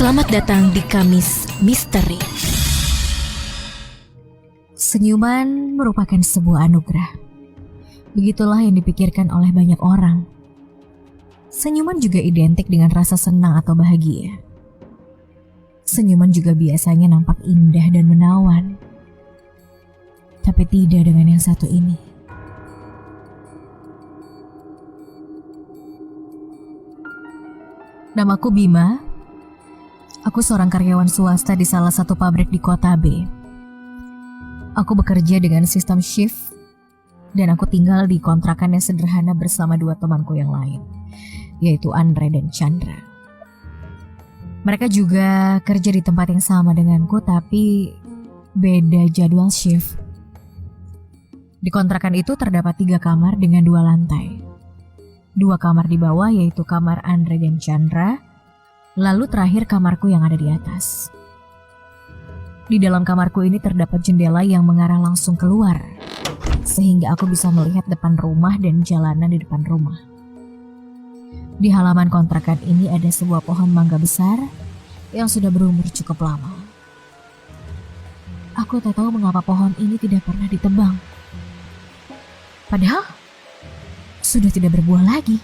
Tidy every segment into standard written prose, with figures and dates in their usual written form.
Selamat datang di Kamis Misteri. Senyuman merupakan sebuah anugerah. Begitulah yang dipikirkan oleh banyak orang. Senyuman juga identik dengan rasa senang atau bahagia. Senyuman juga biasanya nampak indah dan menawan. Tapi tidak dengan yang satu ini. Namaku Bima. Aku seorang karyawan swasta di salah satu pabrik di kota B. Aku bekerja dengan sistem shift dan aku tinggal di kontrakan yang sederhana bersama dua temanku yang lain, yaitu Andre dan Chandra. Mereka juga kerja di tempat yang sama denganku tapi beda jadwal shift. Di kontrakan itu terdapat 3 kamar dengan 2 lantai. 2 kamar di bawah yaitu kamar Andre dan Chandra. Lalu terakhir kamarku yang ada di atas. Di dalam kamarku ini terdapat jendela yang mengarah langsung keluar, sehingga aku bisa melihat depan rumah dan jalanan di depan rumah. Di halaman kontrakan ini ada sebuah pohon mangga besar yang sudah berumur cukup lama. Aku tak tahu mengapa pohon ini tidak pernah ditebang. Padahal sudah tidak berbuah lagi.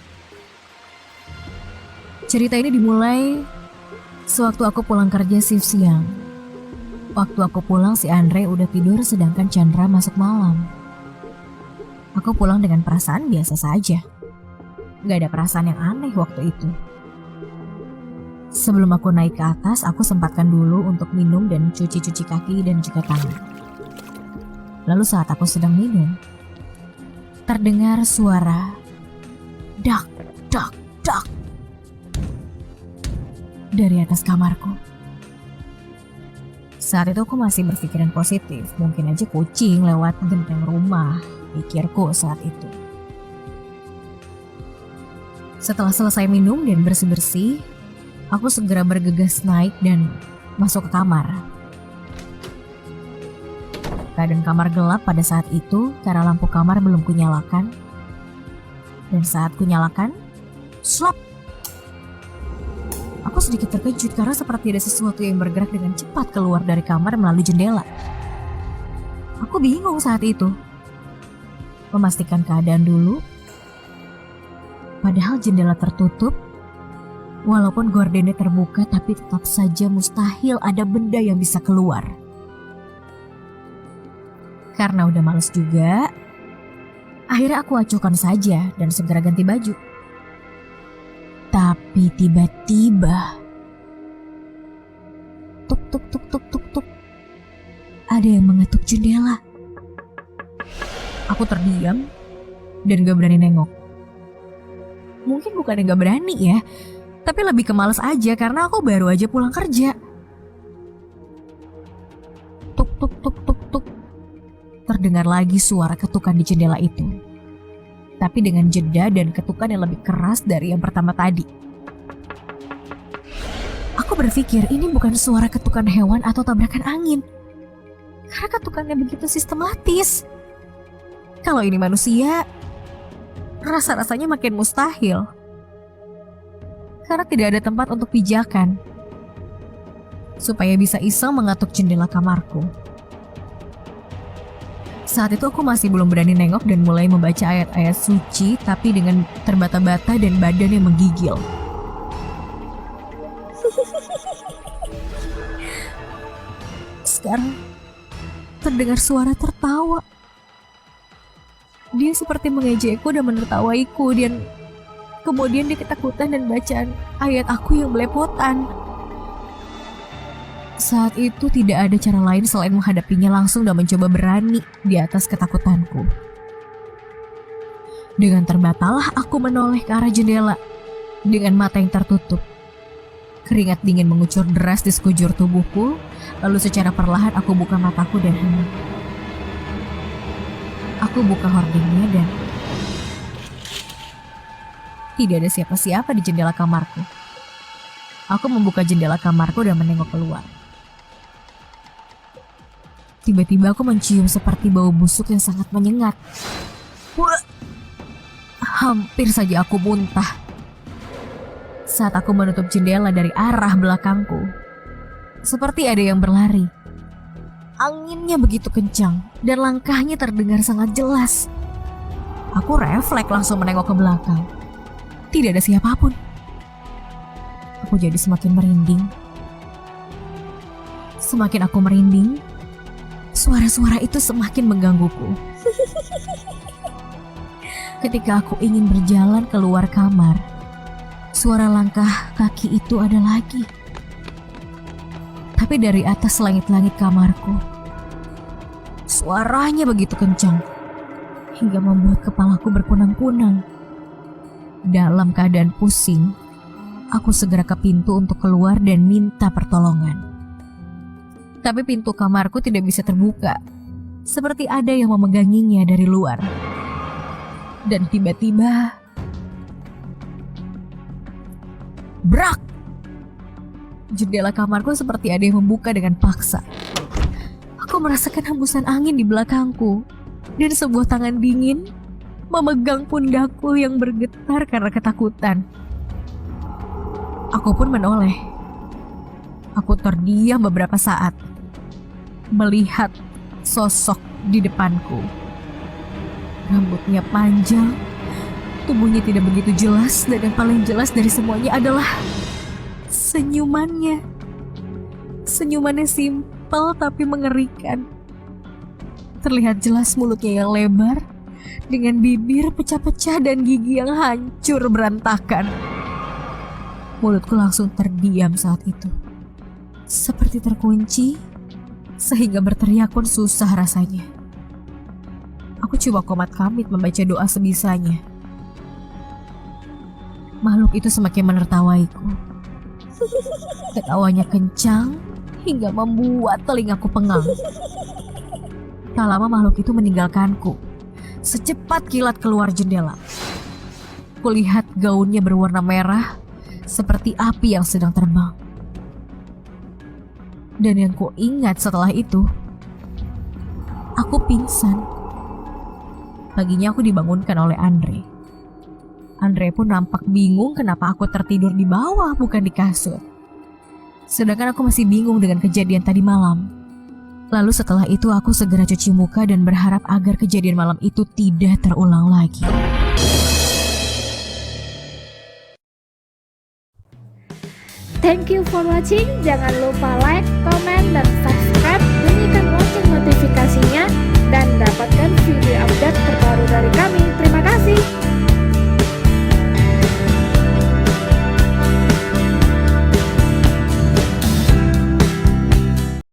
Cerita ini dimulai sewaktu aku pulang kerja shift siang. Waktu aku pulang si Andre udah tidur sedangkan Chandra masuk malam. Aku pulang dengan perasaan biasa saja. Gak ada perasaan yang aneh waktu itu. Sebelum aku naik ke atas, aku sempatkan dulu untuk minum dan cuci-cuci kaki dan juga tangan. Lalu saat aku sedang minum, terdengar suara dak dak dak dari atas kamarku. Saat itu aku masih berpikiran positif, mungkin aja kucing lewat genteng rumah, pikirku saat itu. Setelah selesai minum dan bersih-bersih, aku segera bergegas naik dan masuk ke kamar. Keadaan kamar gelap pada saat itu karena lampu kamar belum kunyalakan. Dan saat kunyalakan, slap! Aku sedikit terkejut karena seperti ada sesuatu yang bergerak dengan cepat keluar dari kamar melalui jendela. Aku bingung saat itu. Memastikan keadaan dulu. Padahal jendela tertutup. Walaupun gordennya terbuka tapi tetap saja mustahil ada benda yang bisa keluar. Karena udah males juga, akhirnya aku acuhkan saja dan segera ganti baju. Tapi tiba-tiba, tuk tuk tuk tuk tuk tuk, ada yang mengetuk jendela. Aku terdiam dan gak berani nengok. Mungkin bukan gak berani ya, tapi lebih ke males aja karena aku baru aja pulang kerja. Tuk tuk tuk tuk tuk, terdengar lagi suara ketukan di jendela itu. Tapi dengan jeda dan ketukan yang lebih keras dari yang pertama tadi. Aku berpikir ini bukan suara ketukan hewan atau tabrakan angin. Karena ketukannya begitu sistematis. Kalau ini manusia, rasa-rasanya makin mustahil. Karena tidak ada tempat untuk pijakan. Supaya bisa iseng mengetuk jendela kamarku. Saat itu aku masih belum berani nengok dan mulai membaca ayat-ayat suci tapi dengan terbata-bata dan badan yang menggigil. Sekarang terdengar suara tertawa. Dia seperti mengejekku dan menertawaiku dan kemudian dia ketakutan dan bacaan ayat aku yang belepotan. Saat itu tidak ada cara lain selain menghadapinya langsung dan mencoba berani di atas ketakutanku. Dengan terbatalah aku menoleh ke arah jendela dengan mata yang tertutup. Keringat dingin mengucur deras di sekujur tubuhku, lalu secara perlahan aku buka mataku dan hendak. Aku buka hordingnya dan tidak ada siapa-siapa di jendela kamarku. Aku membuka jendela kamarku dan menengok keluar. Tiba-tiba aku mencium seperti bau busuk yang sangat menyengat. Hampir saja aku muntah. saat aku menutup jendela dari arah belakangku. Seperti ada yang berlari. Anginnya begitu kencang dan langkahnya terdengar sangat jelas. Aku refleks langsung menengok ke belakang. Tidak ada siapapun. Aku jadi semakin merinding. Semakin aku merinding, suara-suara itu semakin menggangguku. Ketika aku ingin berjalan keluar kamar, suara langkah kaki itu ada lagi. Tapi dari atas langit-langit kamarku, suaranya begitu kencang hingga membuat kepalaku berkunang-kunang. Dalam keadaan pusing, aku segera ke pintu untuk keluar dan minta pertolongan. Tapi pintu kamarku tidak bisa terbuka, seperti ada yang memeganginya dari luar. Dan tiba-tiba, brak! Jendela kamarku seperti ada yang membuka dengan paksa. Aku merasakan hembusan angin di belakangku, dan sebuah tangan dingin memegang pundakku yang bergetar karena ketakutan. Aku pun menoleh. Aku terdiam beberapa saat, melihat sosok di depanku. Rambutnya panjang, tubuhnya tidak begitu jelas, dan yang paling jelas dari semuanya adalah senyumannya. Senyumannya simpel tapi mengerikan. Terlihat jelas mulutnya yang lebar, dengan bibir pecah-pecah dan gigi yang hancur berantakan. Mulutku langsung terdiam saat itu, seperti terkunci, sehingga berteriak pun susah rasanya. Aku coba komat-kamit membaca doa sebisanya. Makhluk itu semakin menertawaiku. Ketawanya kencang hingga membuat telingaku pengang. Tak lama makhluk itu meninggalkanku. Secepat kilat keluar jendela. Kulihat gaunnya berwarna merah, seperti api yang sedang terbang. Dan yang ku ingat setelah itu, aku pingsan. Paginya aku dibangunkan oleh Andre. Andre pun nampak bingung kenapa aku tertidur di bawah bukan di kasur. Sedangkan aku masih bingung dengan kejadian tadi malam. Lalu setelah itu aku segera cuci muka dan berharap agar kejadian malam itu tidak terulang lagi. Thank you for watching. Jangan lupa like, comment, dan subscribe. Bunyikan lonceng notifikasi